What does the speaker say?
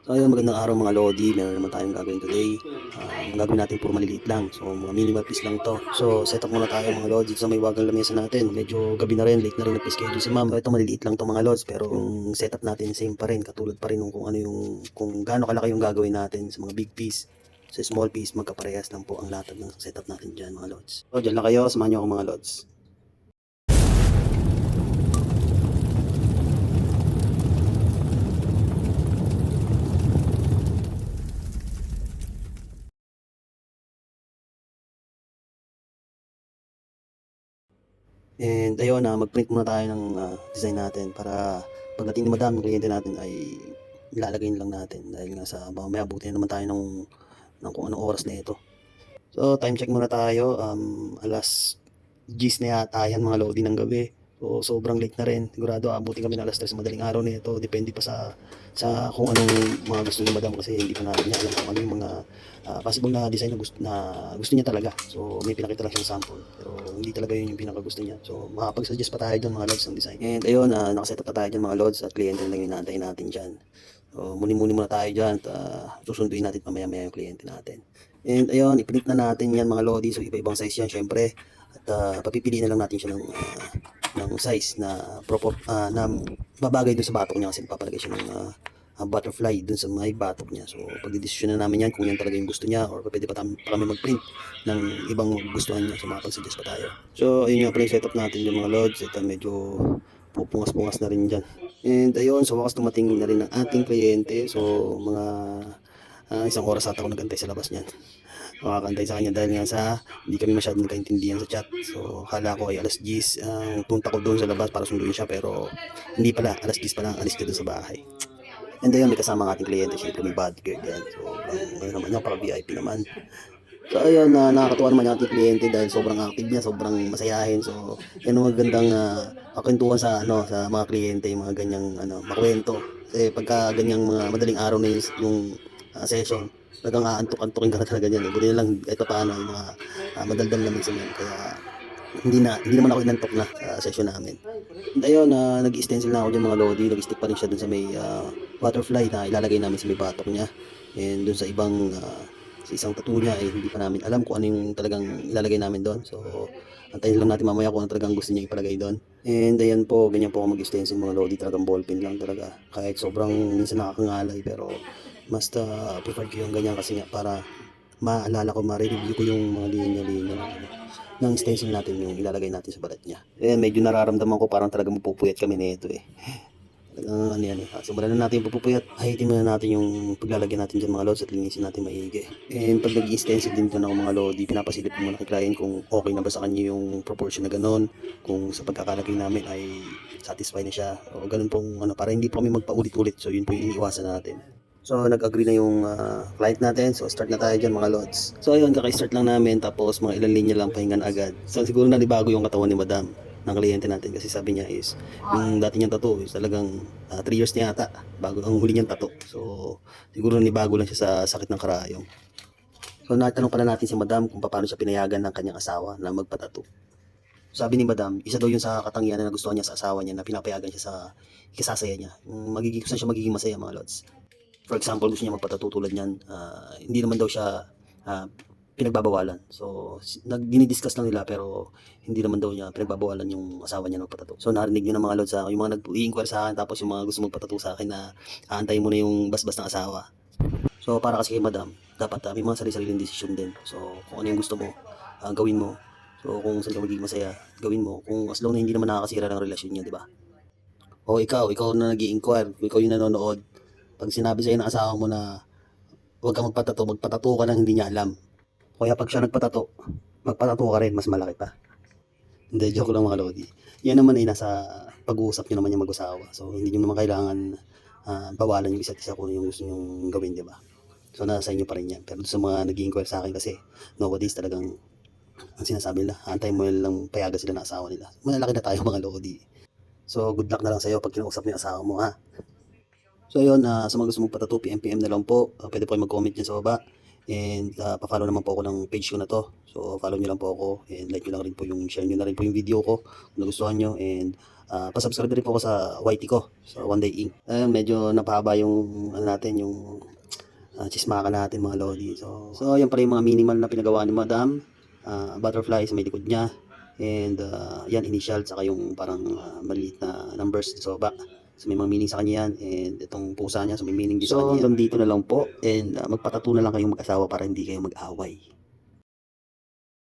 So ayun, magandang araw mga Lodi. Meron naman tayong gagawin today. Ang gagawin natin puro maliliit lang. So mga minimal piece lang to. So set up muna tayo mga Lods dito sa may wagang lamesa natin. Medyo gabi na rin, late na rin nag-schedule si ma'am. So ito maliliit lang to mga Lods, pero yung setup natin same pa rin. Katulad pa rin nung kung ano yung, kung gaano kalaki yung gagawin natin sa mga big piece. Sa small piece, magkaparehas lang po ang latag ng setup natin dyan mga Lods. So dyan lang kayo, samahan nyo ako mga Lods. And ayun, mag-print muna tayo ng design natin para pagdating ni madam, ng kliyente natin ay ilalagay na lang natin dahil nga sa mamaya buti na naman tayo ng kung anong oras na ito. So time check muna tayo, alas 10 na yata yan mga lodi ng gabi. So sobrang late na rin. Sigurado abutin kami ng alas 3 madaling araw na ito. Depende pa sa kung anong mga gusto ni madam kasi hindi pa natin niya alam kung ano yung mga possible na design na gusto niya talaga. So may pinakita lang siyang sample. Pero hindi talaga yun yung pinakagusto niya. So makapag-suggest pa tayo doon mga lods ng design. And ayun, nakaset up na tayo dyan mga lods at kliyente lang yung inaantay natin dyan. So muni-muni muna tayo dyan at susunduin natin mamaya-maya yung kliyente natin. And ayun, i-print na natin yan mga lodi. So iba-ibang size yan syempre. At papipiliin na lang natin siya ng size na babagay dun sa batok niya kasi papalagay siya ng butterfly dun sa may batok niya. So pagdidesisyon na namin yan kung yan talaga yung gusto niya or pwede pa kami mag-print ng ibang gustuhan niya. So makapag-suggest pa tayo. So ayun nga pala yung setup natin yung mga lods. Ito medyo pupungas-pungas na rin dyan. And ayun, sa wakas tumating na rin ang ating kliyente. So mga isang oras ata ako nagantay sa labas niyan. Makakantay sa kanya dahil nga sa hindi kami masyadong nagkaintindihan sa chat. So akala ko ay alas 10 ang punta ko doon sa labas para sunduin siya pero hindi pala, alas 10 pa lang alis ka doon sa bahay. And ayun, may kasama ang ating kliyente, syempre may bodyguard yan. So ngayon naman yan, para VIP naman. So ayun, nakakatuwa naman yung ating kliyente dahil sobrang active niya, sobrang masayahin. So yan ang magandang kakwentuhan sa mga kliyente, yung mga ganyang makwento. Kasi pagka ganyang mga madaling araw na yung session, talagang aantok-antokin ka na talaga niyan. Buti na lang ito paano yung mga madaldal naman sa men. Kaya hindi naman ako inantok na sa session namin. And ayun, nag-stencil na ako dyan mga lodi, nag-stick pa rin siya dun sa may butterfly na ilalagay namin sa may batok niya. And dun sa sa isang tattoo niya ay hindi pa namin alam kung ano yung talagang ilalagay namin doon. So antayin lang natin mamaya kung ano talagang gusto niya ipalagay doon. And ayan po, ganyan po ako mag-stencil mga lodi, talagang ballpen lang talaga. Kahit sobrang minsan nakakangalay pero mas prefer ko yung ganyan kasi nga para maalala ko, ma-review ko yung mga linya-linya ng stencil natin yung ilalagay natin sa balat niya. Eh, medyo nararamdaman ko parang talaga mapupuyat kami nito eh. Talagang ano yan eh. Simulan na natin yung pupupuyat. Hahitin muna natin yung paglalagyan natin dyan mga lods at linisin natin maigi. And pag nag-stencil din dyan ako mga lodi, pinapasilip ko muna kay client kung okay na ba sa kanya yung proportion na ganon. Kung sa pagkakalagay namin ay satisfied na siya. O ganun pong para hindi po kami magpaulit-ulit. So yun po yung iniiwasan natin. So nag-agree na yung client natin. So start na tayo dyan mga lods. So ayun, kaka-start lang namin tapos mga ilang linya lang pahingan agad. So siguro nalibago yung katawan ni madam ng kliyente natin kasi sabi niya is yung dati niyang tattoo is talagang 3 years niya yata bago ang huli niyang tattoo. So siguro nanibago lang siya sa sakit ng karayong. So natanong pala natin si madam kung paano siya pinayagan ng kanyang asawa na magpatattoo. Sabi ni madam, isa daw yun sa katangian na nagustuhan niya sa asawa niya na pinapayagan siya sa ikasasaya niya. Magiging, saan siya magiging masaya mga lods. For example, gusto niya magpatattoo tulad niyan, hindi naman daw siya pinagbabawalan. So, dinidiscuss lang nila pero hindi naman daw niya pinagbabawalan yung asawa niya magpatattoo. So, narinig niyo na mga lods, yung mga nag-i-inquire sa akin tapos yung mga gusto magpatattoo sa akin na aantayin mo na yung basbas ng asawa. So, para kasi kay madam, dapat may mga sarili-sariling desisyon din. So, kung ano yung gusto mo, gawin mo. So, kung saan ka magiging masaya, gawin mo. Kung as long na hindi naman nakakasira ng relasyon niya, di ba? O ikaw na nag-i-inquire, ikaw yung nanonood, pag sinabi sa'yo ng asawa mo na huwag kang magpatato ka nang hindi niya alam. Kaya pag siya magpatato ka rin, mas malaki pa. Hindi, joke lang mga lodi. Yan naman ay nasa pag-uusap nyo naman yung mag-usawa. So, hindi nyo naman kailangan bawalan yung isa't isa kung yung gusto nyong gawin, di ba? So, nasa inyo pa rin yan. Pero sa mga nag-inquire sa akin kasi, nowadays talagang ang sinasabi nila, antay mo lang payagan sila ng asawa nila. Malalaki na tayo mga lodi. So, good luck na lang sa'yo pag kinausap mo yung asawa mo, ha? So ayun, sa mga gusto mong patato, PM na lang po. Pwede po kayo mag-comment dyan sa baba. And pa-follow naman po ako ng page ko na to. So follow nyo lang po ako and like nyo lang rin po yung share nyo na rin po yung video ko kung nagustuhan nyo. And pa-subscribe na rin po ako sa YT ko, sa One Day Inc. Medyo napahaba yung ano natin, yung chismaka natin mga lodi. So yan pala yung mga minimal na pinagawa ni Madam. Butterfly sa may likod niya. And yan initial saka yung parang maliit na numbers sa baba. So may mga meaning sa kanya yan. And itong pusa niya so may meaning din sa kanya. So hanggang dito na lang po. And magpatato na lang kayong mag-asawa para hindi kayo mag-away.